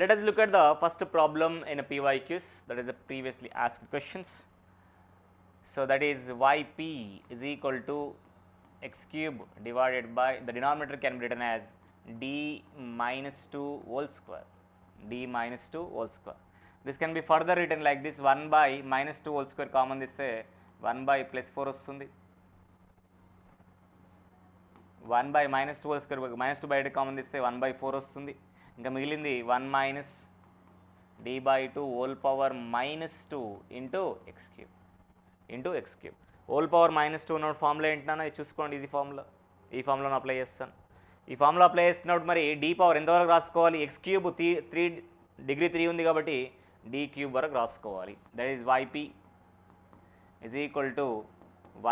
Let us look at the first problem in a PYQs, that is the previously asked questions. So that is yp is equal to x cube divided by, the denominator can be written as d minus 2 whole square, d minus 2 whole square. This can be further written like this, 1 by minus 2 whole square common తీస్తే 1 by plus 4 వస్తుంది, 1 by minus 2 whole square minus 2 బయట common తీస్తే 1 by 4 వస్తుంది. ఇంకా మిగిలింది 1 minus d by 2 whole power minus 2 into x cube into x cube. Whole power minus 2 ఉన్న formula ఏంటన్నా ఇది చూసుకోండి, ఇది ఫార్ములా, ఈ ఫార్ములాను అప్లై చేస్తాను. ఈ ఫార్ములా అప్లై చేస్తున్నప్పుడు మరి d పవర్ ఎంతవరకు రాసుకోవాలి, x క్యూబ్ 3 డిగ్రీ 3 ఉంది కాబట్టి d క్యూబ్ వరకు రాసుకోవాలి. That is yp is equal to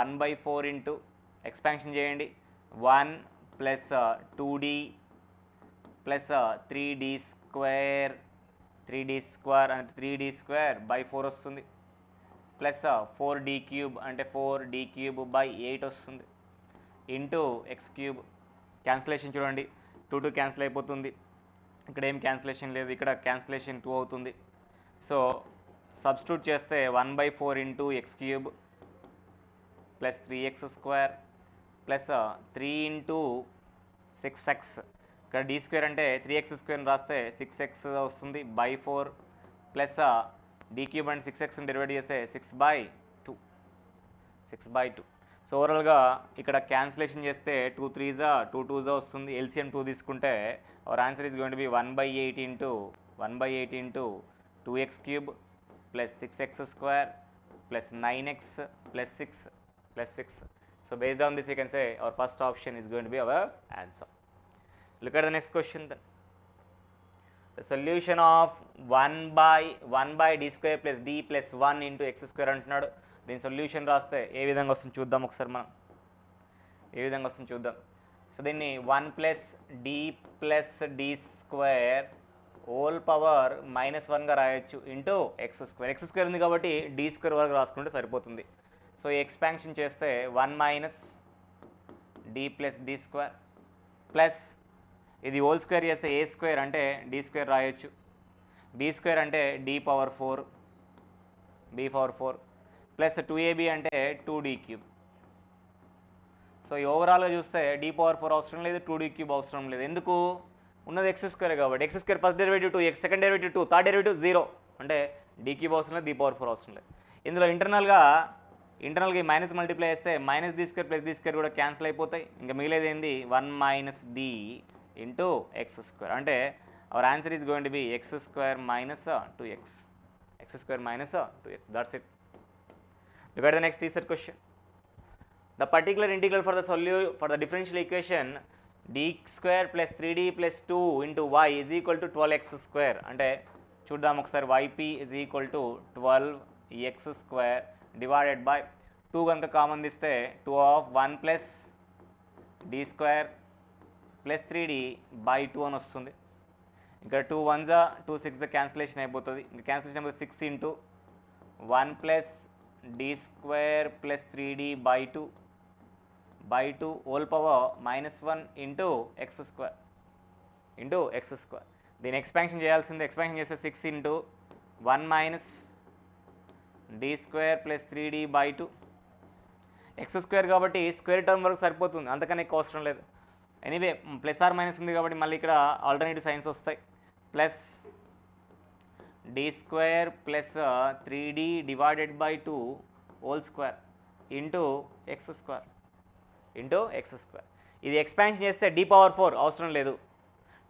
1 by 4 into expansion చేయండి, 1 plus 2d plus 3d square అంటే 3d square by 4 వస్తుంది, ప్లస్ 4d క్యూబ్ అంటే 4d క్యూబ్ బై 8 వస్తుంది, ఇంటూ ఎక్స్ క్యూబ్. క్యాన్సిలేషన్ చూడండి, 2 క్యాన్సిల్ అయిపోతుంది, ఇక్కడ ఏం క్యాన్సిలేషన్ లేదు, ఇక్కడ క్యాన్సిలేషన్ 2 అవుతుంది. సో సబ్స్టిట్యూట్ చేస్తే 1 by 4 into X cube plus 3x square plus 3 into 6x, ఇక్కడ d స్క్వేర్ అంటే 3x స్క్వేర్ రాస్తే 6x వస్తుంది by 4 plus d cube and 6x డెరివేట్ చేస్తే 6 by 2. సో ఓవరాల్గా ఇక్కడ క్యాన్సిలేషన్ చేస్తే 2 3s 2 2s వస్తుంది, ఎల్సిఎం 2 తీసుకుంటే hour answer is going to B 1 by 8 into 2x cube plus 6x square plus 9x plus 6. So based on this you can say our first option is going to be our answer. Look at the next question then. The solution of 1 by d square plus d plus 1 into x square అంటున్నాడు. దీని solution రాస్తే ఏ విధంగా వస్తుంది చూద్దాం ఒకసారి మనం, ఏ విధంగా వస్తుంది చూద్దాం. సో దీన్ని 1 plus d plus d square whole power -1గా రాయొచ్చు ఇంటూ ఎక్స్ స్క్వేర్ ఉంది కాబట్టి d స్క్వేర్ వరకు రాసుకుంటే సరిపోతుంది. సో ఈ ఎక్స్పాన్షన్ చేస్తే 1 minus d plus d square plus ఇది హోల్ స్క్వేర్ చేస్తే ఏ స్క్వేర్ అంటే d స్క్వేర్ రాయొచ్చు, d స్క్వేర్ అంటే d పవర్ 4 ప్లస్ 2ab అంటే 2d క్యూబ్. సో ఈ ఓవరాల్గా చూస్తే d పవర్ 4 అవసరం లేదు, 2d క్యూబ్ అవసరం లేదు, ఎందుకు ఉన్నది ఎక్స్ స్క్వేర్ కాబట్టి. X square first derivative 2, X second derivative 2, third derivative 0 అంటే d క్యూబ్ అవసరం లేదు, d పవర్ 4 అవసరం లేదు. ఇందులో ఇంటర్నల్గా ఈ మైనస్ మల్టిప్లై చేస్తే minus d square plus d square కూడా క్యాన్సిల్ అయిపోతాయి, ఇంకా మిగిలేదు ఏంది 1 minus d into x square. అంటే our answer is going to be x square minus 2x, that's it. Look at the next third question. The particular integral for the differential equation d square plus 3d plus 2 into y is equal to 12x square. అంటే చూద్దాం ఒకసారి, yp is equal to 12x square divided by 2 కనుక common తీస్తే 2 of 1 plus d square plus 3d by 2 అని వస్తుంది. ఇక్కడ 2 1s 2 6 cancellation అయిపోతుంది, ఇంకా క్యాన్సిలేషన్ అయిపోతుంది 6 into 1 plus d square plus 3d by 2 whole power -1 into x square. దీన్ని expansion చేయాల్సింది, ఎక్స్పాన్షన్ చేస్తే 6 into 1 minus d square plus 3d by 2, X square కాబట్టి స్క్వేర్ టర్మ్ వరకు సరిపోతుంది, అంతకన్నా ఎక్కువ అవసరం లేదు. ఎనీవే ప్లస్ ఆర్ మైనస్ ఉంది కాబట్టి మళ్ళీ ఇక్కడ ఆల్టర్నేటివ్ సైన్స్ వస్తాయి, plus d square plus 3d divided by 2 whole square into x square. ఇది ఎక్స్పాన్షన్ చేస్తే d పవర్ 4 అవసరం లేదు,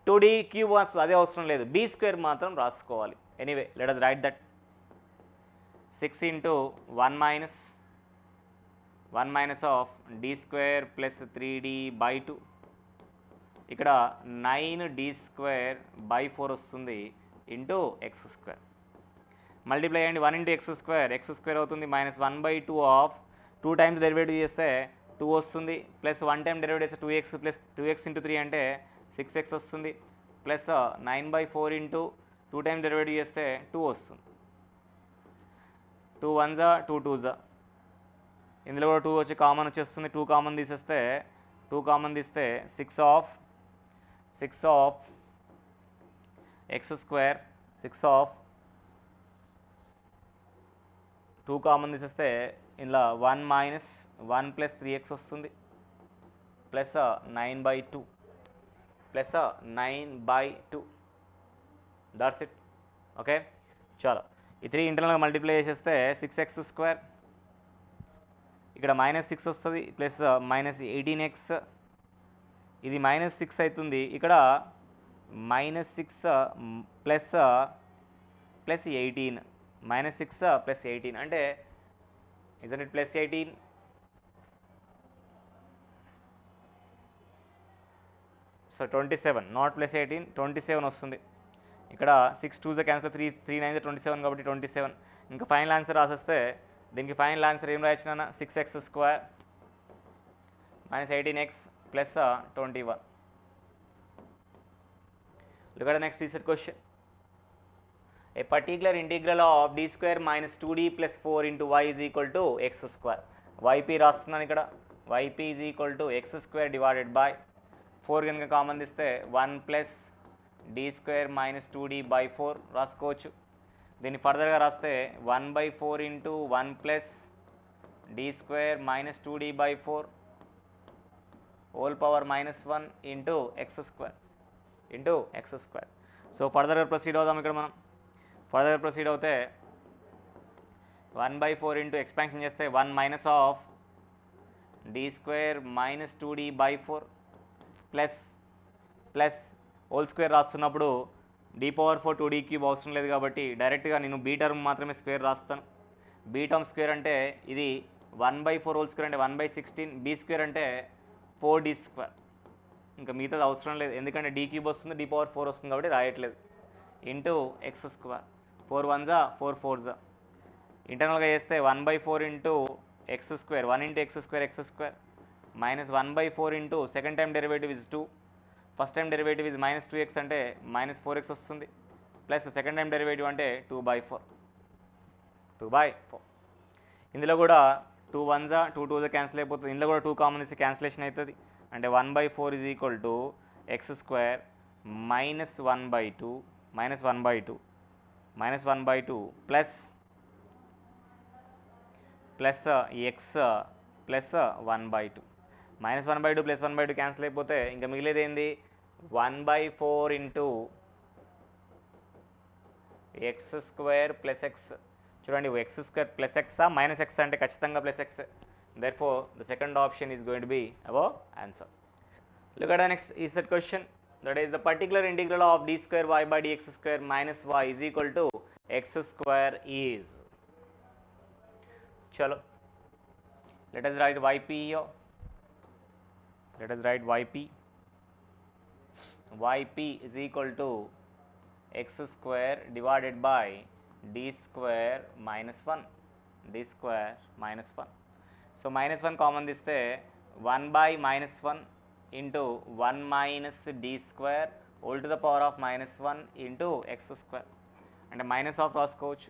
2d క్యూబ్ అదే అవసరం లేదు, b స్క్వేర్ మాత్రం రాసుకోవాలి. Anyway let us right that 6 into 1 minus of d square plus 3d by 2, ఇక్కడ 9d స్క్వేర్ బై 4 వస్తుంది ఇంటూ ఎక్స్ స్క్వేర్. మల్టిప్లై చేయండి, 1 ఇంటూ ఎక్స్ స్క్వేర్ అవుతుంది, -1 by 2 ఆఫ్ 2 టైమ్స్ డెరివేటివ్ చేస్తే 2 వస్తుంది, ప్లస్ 1 టైం డెరివేటివ్ చేస్తే 2x plus 2x into 3 అంటే 6x వస్తుంది, plus 9 by 4 into 2 times derivative చేస్తే 2 వస్తుంది, 2 1s 2 2s, ఇందులో కూడా 2 వచ్చి కామన్ వచ్చేస్తుంది, 2 కామన్ తీసేస్తే 6 of x square 6 of 2 common తీసేస్తే ఇందులో 1 మైనస్ 1 ప్లస్ 3x వస్తుంది plus 9/2 plus 9/2 that's it. Okay చలో ఈ 3 ఇంటర్నల్గా మల్టిప్లై చేసేస్తే 6x², ఇక్కడ -6 వస్తుంది ప్లస్ -18x, ఇది -6 అవుతుంది, ఇక్కడ -6 ప్లస్ 18, -6 ప్లస్ 18 అంటే isn't it plus 18, so 27, not plus 18, 27 వస్తుంది. ఇక్కడ 6 2 క్యాన్సిల్, 3 9 27 కాబట్టి 27. ఇంకా ఫైనల్ ఆన్సర్ రాసేస్తే దీనికి ఫైనల్ ఆన్సర్ ఏం రాయొచ్చు నాన్న, 6x² -18x plus 21. Look at the next reset question. A particular integral of d² minus 2d plus 4 into y is equal to x². yp రాస్తున్నాను ఇక్కడ, yp is equal to x² divided by 4 కనుక common తీస్తే 1 plus d² minus 2d by 4 రాసుకోవచ్చు. దీన్ని ఫర్దర్గా రాస్తే 1/4 into 1 plus d² minus 2d by 4 whole power -1 into x². So ఫర్దర్గా proceed అవుదాం. ఇక్కడ మనం ఫర్దర్గా ప్రొసీడ్ అవుతే 1/4 ఇంటూ ఎక్స్పాన్షన్ చేస్తే 1 minus of d² minus 2d by 4 plus whole square రాస్తున్నప్పుడు d⁴ 2d³ అవసరం లేదు కాబట్టి డైరెక్ట్గా నేను బీ టర్మ్ మాత్రమే స్క్వేర్ రాస్తాను. బీ టర్మ్ స్క్వేర్ అంటే ఇది 1/4 హోల్ స్క్వేర్ అంటే 1/16, b² అంటే 4d². ఇంకా మిగతాది అవసరం లేదు ఎందుకంటే d³ వస్తుంది, d⁴ వస్తుంది కాబట్టి రాయట్లేదు. Into x², 4 1s 4 4s. ఇంటర్నల్గా చేస్తే 1/4 into x², 1 into x² minus 1/4 into second time derivative is 2, first time derivative is -2x అంటే -4x వస్తుంది, ప్లస్ సెకండ్ టైం డెరివేటివ్ అంటే 2/4. ఇందులో కూడా 2 1s 2 2s క్యాన్సిల్ అయిపోతుంది, ఇందులో కూడా 2 కామన్ ఇస్తే క్యాన్సిలేషన్ అవుతుంది. అంటే 1/4 is equal to x² minus 1/2 plus x plus 1/2. -1/2 plus 1/2 cancel అయిపోతే ఇంకా మిగిలేది ఏంది, 1/4 ఇంటూ x² ప్లస్ x. చూడండి x² plus x minus x అంటే ఖచ్చితంగా plus x. Therefore, the second option is going to be our answer. Look at the next is that question. That is the particular integral of d² y by dx² minus y is equal to x² is. Chalo. Let us write yp here. Let us write yp. Yp is equal to x² divided by d² minus 1. So -1 common తీస్తే 1/-1 into 1 minus d² whole to the power of -1 into x². అంటే minus of రాసుకోవచ్చు.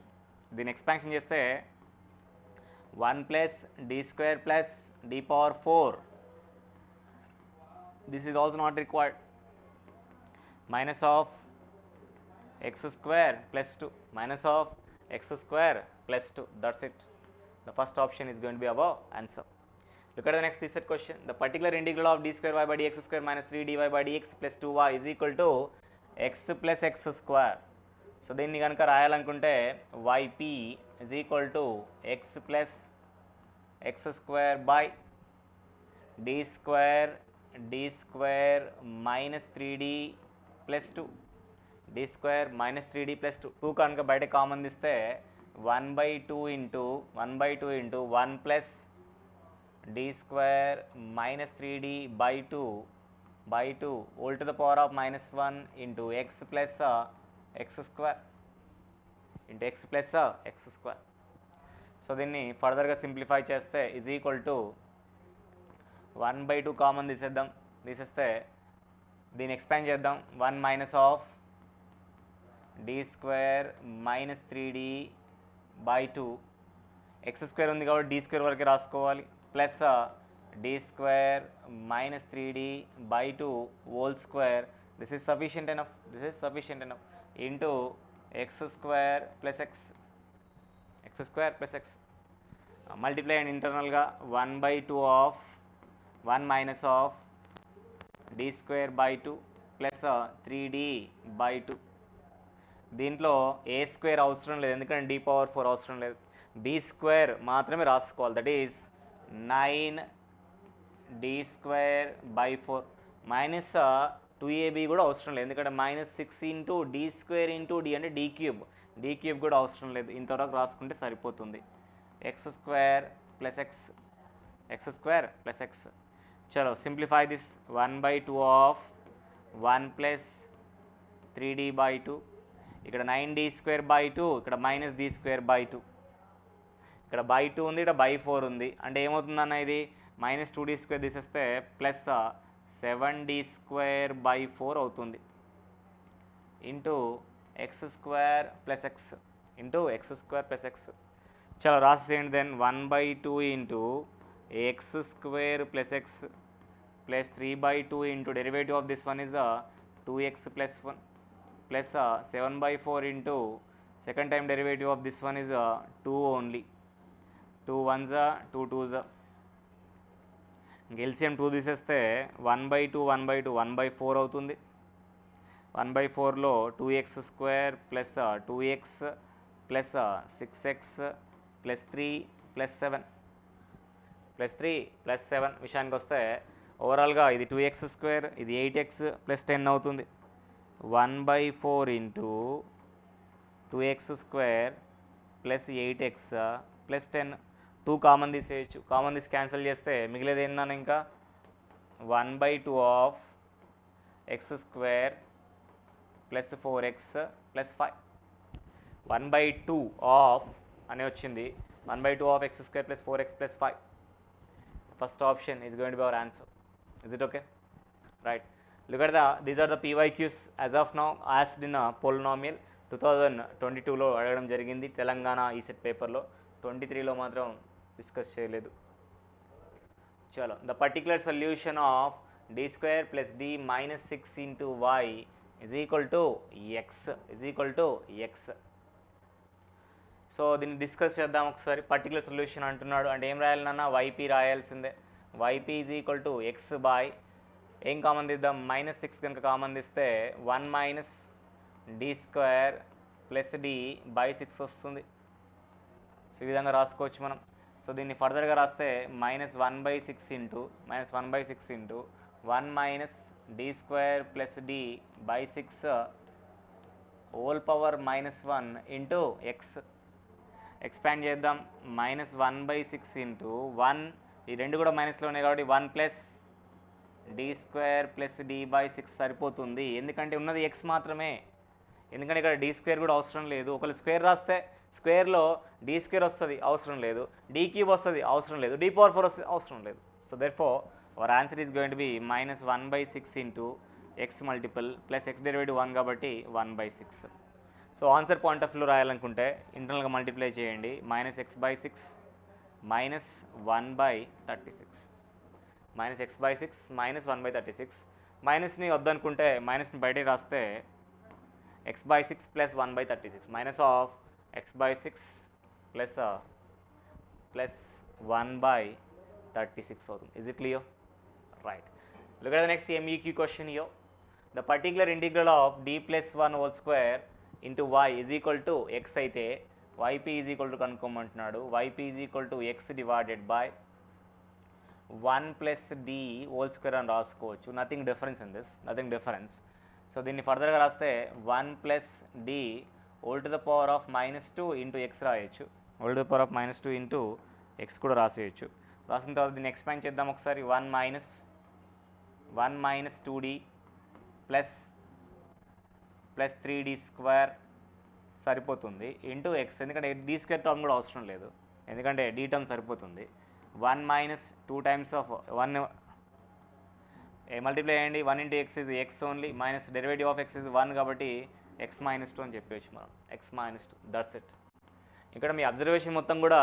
దీన్ని expansion చేస్తే 1 plus d² plus d⁴. This is also not required. Minus of x² plus 2, minus of x² plus 2. That's it. The first option is going to be our answer. Look at the next reset question. The particular integral of d² y by dx² minus 3dy by dx plus 2y is equal to x plus x². So దీన్ని కనుక రాయాలనుకుంటే yp is equal to x plus x² by d² minus 3d plus 2. d² minus 3d plus 2. 2 కనుక బయట common తీస్తే 1/2 into 1 plus d² minus 3d by 2 whole to the power of -1 into x plus x². So దీన్ని ఫర్దర్గా simplify చేస్తే is equal to 1/2 common తీసేస్తే దీన్ని expand చేద్దాం. 1 minus of d² minus 3d by 2, x² ఉంది కాబట్టి d² వరకే రాసుకోవాలి, plus d² minus 3d by 2 whole square. This is sufficient enough. Into x square plus x square plus x multiply and ఇంటర్నల్గా 1/2 of 1 minus of d square by 2 plus 3d/2. దీంట్లో ఏ square అవసరం లేదు ఎందుకంటే d⁴ అవసరం లేదు, B square మాత్రమే రాసుకోవాలి. That is 9d²/4 minus 2ab కూడా అవసరం లేదు ఎందుకంటే -6 ఇంటూ d² ఇంటూ d అంటే d³ కూడా అవసరం లేదు. ఇంతవరకు రాసుకుంటే సరిపోతుంది. ఎక్స్ స్క్వేర్ ప్లస్ ఎక్స్ చలో simplify this. 1/2 of 1 plus 3d/2 ఇక్కడ 9d²/2 ఇక్కడ -d²/2 ఇక్కడ /2 ఉంది ఇక్కడ /4 ఉంది అంటే ఏమవుతుందన్న ఇది -2d² తీసేస్తే ప్లస్ 7d²/4 అవుతుంది into x square plus x చలో రాసేయండి. Then 1/2 into x square plus x plus 3/2 into derivative of this one is 2x plus 1 plus 7/4 into second time derivative of this one is 2 only. 2 1s 2 2s LCM 2 తీసేస్తే 1/2 1/4 అవుతుంది. 1/4లో 2x square plus 2x plus 6x plus 3 plus 7 విషయానికి వస్తే ఓవరాల్గా ఇది 2x square ఇది 8x plus 10 అవుతుంది. 1/4 into 2x square plus 8x plus 10 2 common తీసేయచ్చు. కామన్ తీసి క్యాన్సిల్ చేస్తే మిగిలేది ఏంటన్నా ఇంకా 1/2 of x square plus 4x plus 5 1/2 of అని వచ్చింది. 1/2 of x square plus 4x plus 5. First option is going to be our answer. Is it okay? Right. Look at these are the PYQs as of now asked in a polynomial. 2022లో అడగడం జరిగింది Telangana ECET పేపర్లో. 23లో మాత్రం discuss చేయలేదు. చలో the particular solution of d² plus d minus 6 into y is equal to x. So దీన్ని discuss చేద్దాం ఒకసారి. Particular solution అంటున్నాడు అంటే ఏం రాయాలన్నా yp రాయాల్సిందే. yp is equal to X by ఏం కామన్ తీద్దాం -6 కనుక కామన్ తీస్తే 1 మైనస్ d² ప్లస్ d/6 వస్తుంది. సో ఈ విధంగా రాసుకోవచ్చు మనం. సో దీన్ని ఫర్దర్గా రాస్తే -1/6 into 1 minus d² plus d/6 whole power -1 into X. Expand చేద్దాం -1/6 ఇంటూ 1 ఈ రెండు కూడా మైనస్లో ఉన్నాయి కాబట్టి 1 ప్లస్ d² ప్లస్ d/6 సరిపోతుంది. ఎందుకంటే ఉన్నది ఎక్స్ మాత్రమే, ఎందుకంటే ఇక్కడ d² కూడా అవసరం లేదు. ఒకవేళ స్క్వేర్ రాస్తే స్క్వేర్లో d² వస్తుంది అవసరం లేదు, d³ వస్తుంది అవసరం లేదు, d⁴ వస్తుంది అవసరం లేదు. So therefore our answer is going to be -1/6 into x multiple plus x derivative 1 కాబట్టి 1/6. So answer point of view రాయాలనుకుంటే ఇంటర్నల్గా మల్టిప్లై చేయండి. -x/6 minus 1/36 -x/6 minus 1/36. మైనస్ని వద్దనుకుంటే మైనస్ని బయటికి రాస్తే x/6 plus 1/36 minus of x/6 plus 1/36 అవుతుంది. Is it clear? Right. Look at the next MEQ question here. The particular integral of d plus 1 whole square into y is equal to x అయితే yp is equal to కనుక్కోమంటున్నాడు. yp is equal to x divided by 1 plus d whole square అని రాసుకోవచ్చు. Nothing difference in this, nothing difference. So దీన్ని ఫర్దర్గా రాస్తే 1 plus d whole to the power of -2 into X రాయొచ్చు. Whole to the power of -2 into X కూడా రాసేయచ్చు. రాసిన తర్వాత దీన్ని ఎక్స్పాండ్ చేద్దాం ఒకసారి. 1 మైనస్ 2d ప్లస్ 3d² సరిపోతుంది ఇంటూ ఎక్స్, ఎందుకంటే d² టర్మ్ కూడా అవసరం లేదు ఎందుకంటే d టర్మ్ సరిపోతుంది. 1 మైనస్ 2 టైమ్స్ ఆఫ్ 1 మల్టిప్లై అయ్యండి. 1 into X is X only minus derivative of X is 1 కాబట్టి x-2 అని చెప్పవచ్చు మనం. x-2 that's it. ఇక్కడ మీ అబ్జర్వేషన్ మొత్తం కూడా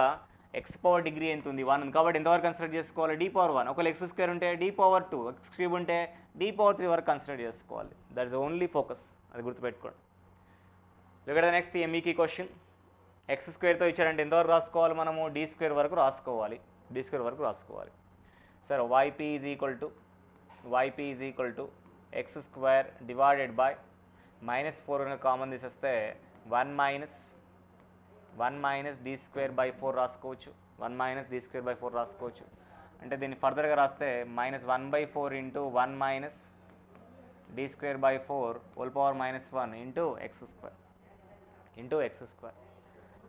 ఎక్స్ పవర్ డిగ్రీ ఎంత ఉంది 1 ఉంది కాబట్టి ఎంతవరకు కన్సిడర్ చేసుకోవాలి d⁴1. ఒకవేళ x² ఉంటే d⁴2, x³ ఉంటే d⁴3 వరకు కన్సిడర్ చేసుకోవాలి. దట్ ఇస్ ఓన్లీ ఫోకస్, అది గుర్తుపెట్టుకోండి. Look at the next MEQ question. X స్క్వేర్తో ఇచ్చారంటే ఎంతవరకు రాసుకోవాలి మనము? డి స్క్వేర్ వరకు రాసుకోవాలి. సరే YP is equal to x square divided by -4 కనుక కామన్ తీసేస్తే 1 మైనస్ డి స్క్వేర్ బై 4 రాసుకోవచ్చు. అంటే దీన్ని ఫర్దర్గా రాస్తే -1/4 into 1 minus d square by 4 whole power -1 into x square.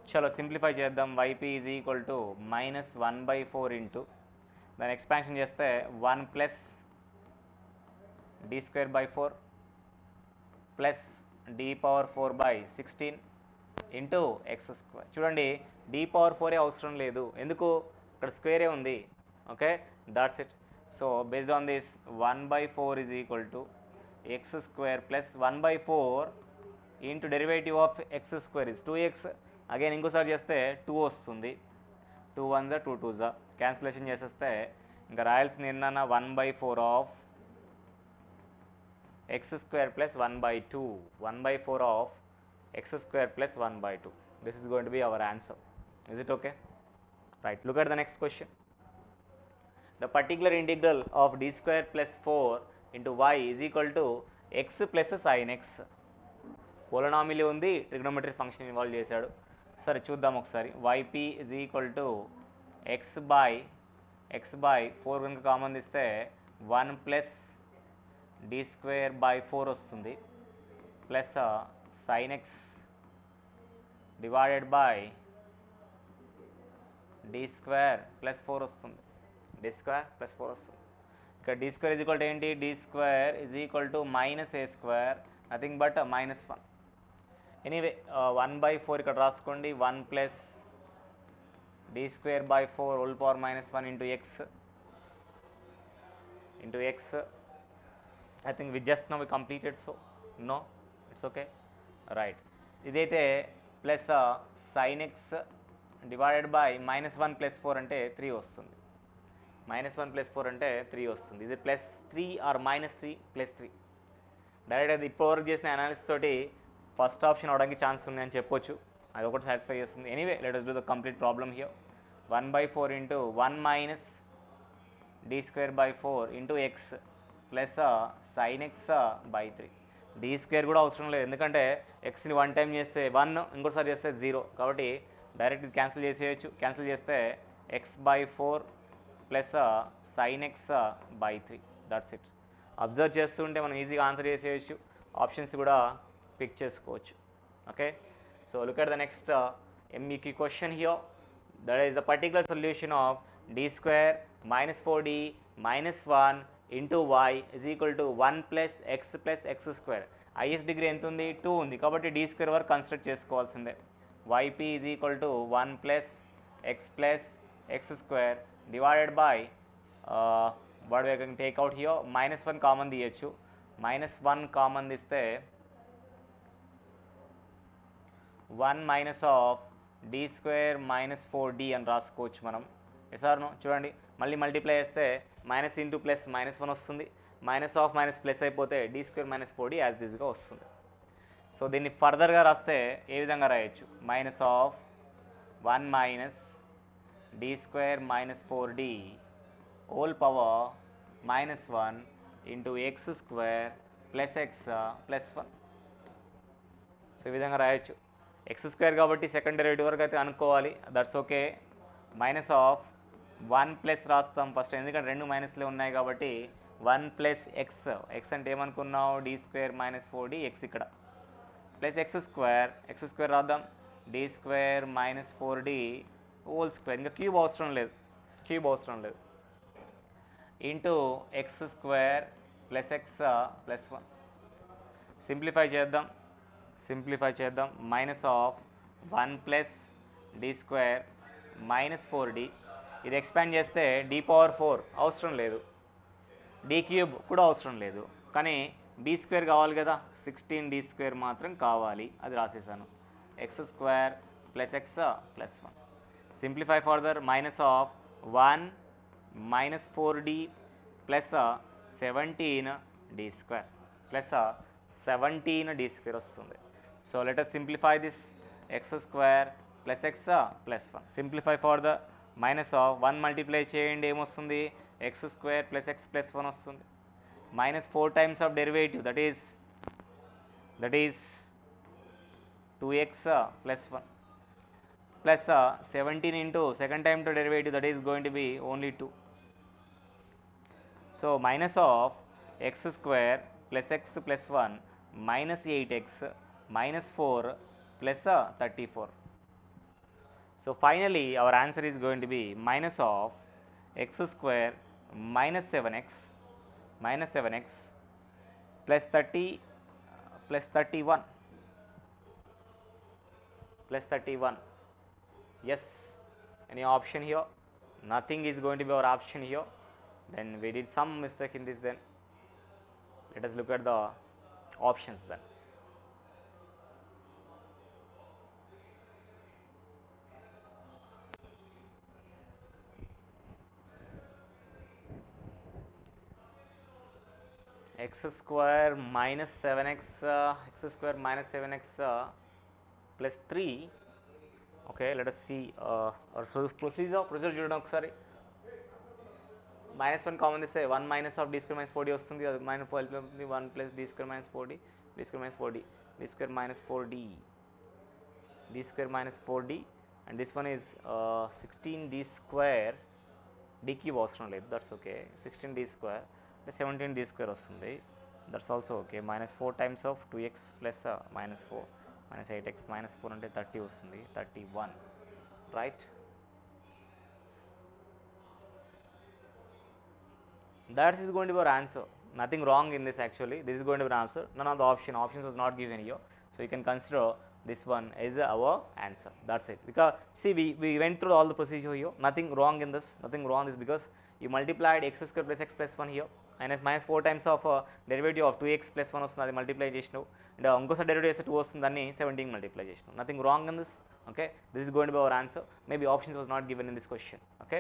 చలో సింప్లిఫై చేద్దాం. YP is equal to -1/4 into దాన్ని ఎక్స్పాన్షన్ చేస్తే 1 plus d square by 4 plus d power 4/16 into x square. చూడండి డి పవర్ 4 అవసరం లేదు, ఎందుకు? ఇక్కడ స్క్వేరే ఉంది. Okay, that's it. So based on this 1/4 is equal to x square plus 1/4 into derivative of x square is 2x. Again ఇంకోసారి చేస్తే 2 వస్తుంది. 2 1 2 2 క్యాన్సిలేషన్ చేసేస్తే ఇంకా రాయాల్సింది ఏంటన్నా 1/4 of x square plus 1/2. 1/4 of x square plus 1/2. This is going to be our answer. Is it okay? Right, look at the next question. The particular integral of d square plus 4 into y is equal to x plus sin x. పోలనామిలీ ఉంది, trigonometry function involve చేశాడు. సరే చూద్దాం ఒకసారి. YP is equal to x by 4 కనుక common తీస్తే 1 plus d square by 4 వస్తుంది plus sin x divided by d square plus 4 వస్తుంది. ఇక్కడ d square is equal to ఏంటి? d square is equal to -a square, nothing but -1. Anyway 1/4 ఇక్కడ రాసుకోండి. 1 plus d square by 4 whole power -1 into x. I think we just now we completed, so no, it's okay, right. ఇదైతే plus sin x divided by -1 plus 4 అంటే 3 వస్తుంది. -1 plus 4 అంటే 3 వస్తుంది. ఇది +3 are -3 +3. Direct అది ఇప్పటివరకు చేసిన అనాలిసిస్ తోటి ఫస్ట్ ఆప్షన్ అవడానికి ఛాన్స్ ఉంది అని చెప్పొచ్చు. అది ఒకటి సాటిస్ఫై చేస్తుంది. Anyway let us do the complete problem here. 1/4 into 1 minus d square by 4 into x plus sin x by 3. d square కూడా అవసరం లేదు, ఎందుకంటే xని 1 టైం చేస్తే 1, ఇంకోసారి చేస్తే 0, కాబట్టి డైరెక్ట్ క్యాన్సిల్ చేసేయచ్చు. క్యాన్సిల్ చేస్తే x by 4 plus sin x by 3. That's it. Observe చేస్తుంటే మనం ఈజీగా ఆన్సర్ చేసేయచ్చు, ఆప్షన్స్ కూడా పిక్ చేసుకోవచ్చు. Okay, so look at the next MEQ question here. That is the particular solution of d square -4d -1 into y is equal to 1 plus x square. Highest degree ఎంత ఉంది? 2 ఉంది, కాబట్టి d square వరకు construct చేసుకోవాల్సిందే. YP is equal to 1 plus x square divided by what we can take out here, -1 common తీయచ్చు. -1 common తీస్తే 1 minus of d square -4d అని రాసుకోవచ్చు మనం. ఎసార్ను చూడండి, మళ్ళీ మల్టిప్లై చేస్తే మైనస్ ఇంటూ ప్లస్ -1 వస్తుంది. మైనస్ ఆఫ్ మైనస్ ప్లస్ అయిపోతే d స్క్వేర్ -4d యాజ్ దిస్గా వస్తుంది. సో దీన్ని ఫర్దర్గా రాస్తే ఏ విధంగా రాయొచ్చు? Minus of 1 minus d square -4d whole power -1 into x square plus x plus 1. So ఈ విధంగా రాయొచ్చు. x స్క్వేర్ కాబట్టి సెకండ్ డెరివేటివ్ వరకు అయితే అనుకోవాలి, that's okay. Minus of 1 plus రాస్తాం ఫస్ట్, ఎందుకంటే రెండు మైనస్లే ఉన్నాయి కాబట్టి 1 ప్లస్ x అంటే ఏమనుకున్నావు? d స్క్వేర్ -4d x ఇక్కడ ప్లస్ x స్క్వేర్ రాద్దాం. d square -4d whole square, ఇంకా క్యూబ్ అవసరం లేదు into x square plus x plus 1. Simplify చేద్దాం. Minus of 1 plus d square -4d, ఇది ఎక్స్పాండ్ చేస్తే d పవర్ 4 అవసరం లేదు, d క్యూబ్ కూడా అవసరం లేదు, కానీ d స్క్వేర్ కావాలి కదా, 16d స్క్వేర్ మాత్రం కావాలి, అది రాసేసాను. x square plus x plus 1. Simplify further. Minus of 1 -4d plus 17d square plus 17d square వస్తుంది. So let us simplify this x square plus x plus 1. Simplify for the minus of 1 multiply cheyandi em vastundi x square plus x plus 1 vastundi. Minus 4 times of derivative, that is 2x plus 1 plus 17 into second time to derivative, that is going to be only 2. So minus of x square plus x plus 1 minus 8x minus 4 plus 34. So finally our answer is going to be minus of x square minus 7x plus 30 plus 31 plus 31. Yes, any option here? Nothing is going to be our option here. Then we did some mistake in this. Then let us look at the options then. X square minus 7x x square minus 7x plus 3. Okay, let us see our procedure చూడండి ఒకసారి. -1 common తీస్తే 1 minus of d square minus 4d వస్తుంది, అది minus 1 plus d square minus 4d, d square minus 4d, d square minus 4d, d square minus 4d, and this one is 16d square, d cube అవసరం లేదు, that's okay. 16d square 17d square వస్తుంది, that's also okay. -4 times of 2x plus -4 -8x -4 అంటే 30 వస్తుంది, 31, right. That is going to be our answer. Nothing wrong in this actually. This is going to be an answer. None of the options was not given here. So you can consider this one as our answer. That's it. Because see, we went through all the procedure here. Nothing wrong in this. Nothing wrong is because you multiplied x square plus x plus 1 here. minus 4 times of derivative of 2x plus 1 వస్తుంది, అది multiply చేసినావు. And ఇంకోసారి derivative చేస్తే 2 వస్తుంది, దాన్ని 17 multiply చేసినావు. Nothing wrong in this. Okay, this is going to be our answer. Maybe options was not given in this question. Okay.